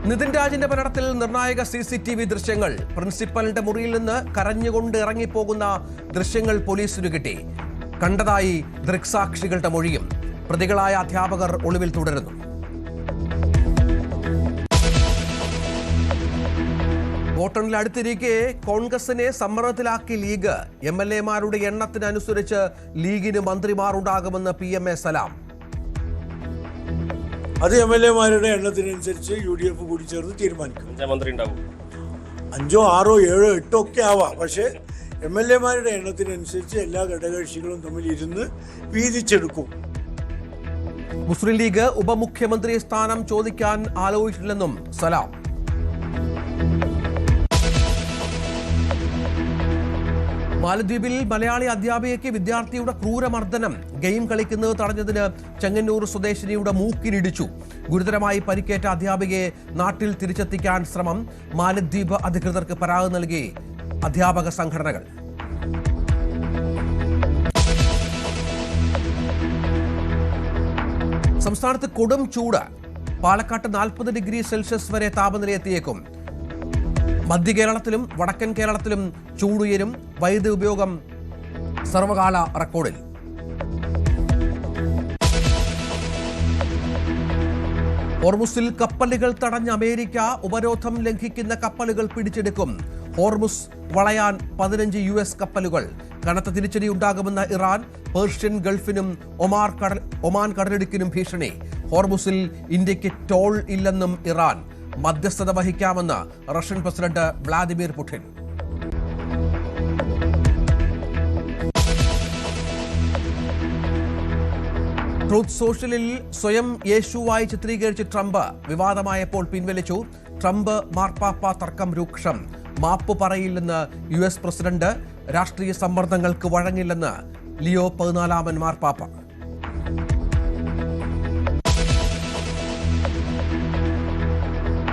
നിതിൻ രാജിന്റെ മരണത്തിൽ നിർണായക CCTV ദൃശ്യങ്ങൾ. പ്രിൻസിപ്പലിന്റെ മുറിയിൽ നിന്ന് കരഞ്ഞുകൊണ്ട് ഇറങ്ങിപ്പോകുന്ന ദൃശ്യങ്ങൾ പോലീസിന് കിട്ടി. കണ്ടതായി ദൃക്സാക്ഷികളുടെ മൊഴിയും. പ്രതികളായ അധ്യാപകർ ഒളിവിൽ തുടരുന്നു. വോട്ടെണ്ണൽ അടുത്തിരിക്കെ കോൺഗ്രസിനെ സമ്മർദ്ദത്തിലാക്കി ലീഗ്. MLA-മാരുടെ എണ്ണത്തിനനുസരിച്ച് ലീഗിന് മന്ത്രിമാർ ഉണ്ടാകുമെന്ന് PMA സലാം. അത് MLA-മാരുടെ എണ്ണത്തിനനുസരിച്ച് UDF കൂടി ചേർന്ന് തീരുമാനിക്കും. 5, 6, 7, 8 ഒക്കെ ആവാം. പക്ഷേ MLA-മാരുടെ എണ്ണത്തിനനുസരിച്ച് എല്ലാ ഘടകകക്ഷികളും തമ്മിൽ ഇരുന്ന് വീതിച്ചെടുക്കും. മുസ്ലിം ലീഗ് ഉപമുഖ്യമന്ത്രി സ്ഥാനം ചോദിക്കാൻ ആലോചിച്ചിട്ടില്ലെന്നും സലാം. മാലദ്വീപിൽ മലയാളി അധ്യാപികയ്ക്ക് വിദ്യാർത്ഥിയുടെ ക്രൂരമർദ്ദനം. ഗെയിം കളിക്കുന്നത് തടഞ്ഞതിന് ചെങ്ങന്നൂർ സ്വദേശിനിയുടെ മൂക്കിനിടിച്ചു. ഗുരുതരമായി പരിക്കേറ്റ അധ്യാപികയെ നാട്ടിൽ തിരിച്ചെത്തിക്കാൻ ശ്രമം. മാലദ്വീപ് അധികൃതർക്ക് പരാതി നൽകി അധ്യാപക സംഘടനകൾ. സംസ്ഥാനത്ത് കൊടും ചൂട്. പാലക്കാട്ട് 40 ഡിഗ്രി സെൽഷ്യസ് വരെ താപനില എത്തിയേക്കും. മധ്യ കേരളത്തിലും വടക്കൻ കേരളത്തിലും ചൂടുയരും. വൈദ്യുതി ഉപയോഗം സർവകാല റെക്കോർഡിൽ. ഹോർമുസിൽ കപ്പലുകൾ തടഞ്ഞ അമേരിക്ക. ഉപരോധം ലംഘിക്കുന്ന കപ്പലുകൾ പിടിച്ചെടുക്കും. ഹോർമുസ് വളയാൻ 15 US കപ്പലുകൾ. കനത്ത തിരിച്ചടി ഉണ്ടാകുമെന്ന ഇറാൻ. പേർഷ്യൻ ഗൾഫിനും ഒമാൻ കടലിടുക്കിനും ഭീഷണി. ഹോർമുസിൽ ഇന്ത്യക്ക് ടോൾ ഇല്ലെന്നും ഇറാൻ. മധ്യസ്ഥത വഹിക്കാമെന്ന് Russian president Vladimir Putin. Truth സോഷ്യലിൽ സ്വയം യേശുവായി ചിത്രീകരിച്ച് ട്രംപ്. വിവാദമായപ്പോൾ പിൻവലിച്ചു. ട്രംപ് മാർപ്പാപ്പ തർക്കം രൂക്ഷം. മാപ്പ് പറയില്ലെന്ന് US പ്രസിഡന്റ്. രാഷ്ട്രീയ സമ്മർദ്ദങ്ങൾക്ക് വഴങ്ങില്ലെന്ന് ലിയോ 14 മാർപ്പാപ്പ.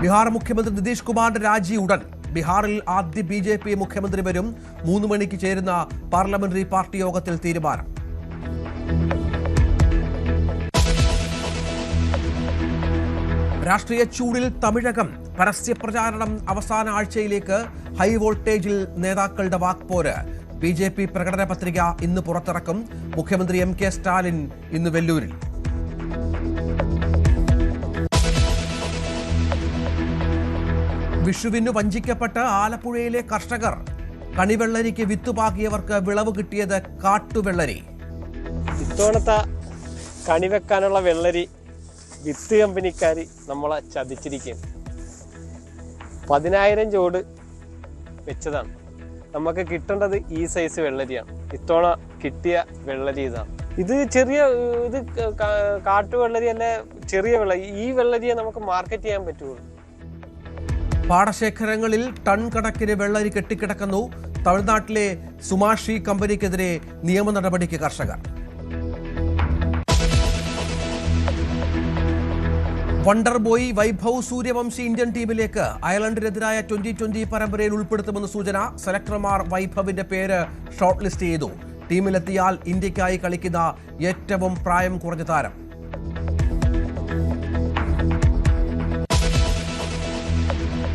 ബീഹാർ മുഖ്യമന്ത്രി നിതീഷ് കുമാറിന്റെ രാജി ഉടൻ. ബീഹാറിൽ ആദ്യ BJP മുഖ്യമന്ത്രി വരും. 3 മണിക്ക് ചേരുന്ന പാർലമെന്ററി പാർട്ടി യോഗത്തിൽ തീരുമാനം. രാഷ്ട്രീയ ചൂടിൽ തമിഴകം. പരസ്യപ്രചാരണം അവസാന ആഴ്ചയിലേക്ക്. ഹൈ വോൾട്ടേജിൽ നേതാക്കളുടെ വാക്പോര്. BJP പ്രകടന പത്രിക ഇന്ന് പുറത്തിറക്കും. മുഖ്യമന്ത്രി MK സ്റ്റാലിൻ ഇന്ന് വെല്ലൂരിൽ. വിഷുവിന് വഞ്ചിക്കപ്പെട്ട് ആലപ്പുഴയിലെ കർഷകർ. കണിവെള്ളരിക്ക് വിത്തുപാകിയവർക്ക് വിളവ് കിട്ടിയത് കാട്ടുവെള്ളരി. ഇത്തവണത്തെ കണിവെക്കാനുള്ള വെള്ളരി വിത്ത് കമ്പനിക്കാർ നമ്മളെ ചതിച്ചിരിക്കുകയാണ്. 10,000 ചോട് വെച്ചതാണ്. നമുക്ക് കിട്ടേണ്ടത് ഈ സൈസ് വെള്ളരിയാണ്. ഇത്തവണ കിട്ടിയ വെള്ളരി ഇതാണ്. ഇത് ചെറിയ കാട്ടുവെള്ളരി അല്ലെ, ചെറിയ വെള്ളരി. ഈ വെള്ളരിയെ നമുക്ക് മാർക്കറ്റ് ചെയ്യാൻ പറ്റുള്ളൂ. പാടശേഖരങ്ങളിൽ ടൺ കണക്കിന് വെള്ളരി കെട്ടിക്കിടക്കുന്നു. തമിഴ്നാട്ടിലെ സുമാഷി കമ്പനിക്കെതിരെ നിയമ നടപടിക്ക് കർഷകർ. Wonder boy Vaibhav Suryavanshi Indian ടീമിലേക്ക്. അയർലൻഡിനെതിരായ 2020 പരമ്പരയിൽ ഉൾപ്പെടുത്തുമെന്ന് സൂചന. സെലക്ടർമാർ വൈഭവിന്റെ പേര് ഷോർട്ട് ലിസ്റ്റ് ചെയ്തു. ടീമിലെത്തിയാൽ ഇന്ത്യക്കായി കളിക്കുന്ന ഏറ്റവും പ്രായം കുറഞ്ഞ താരം.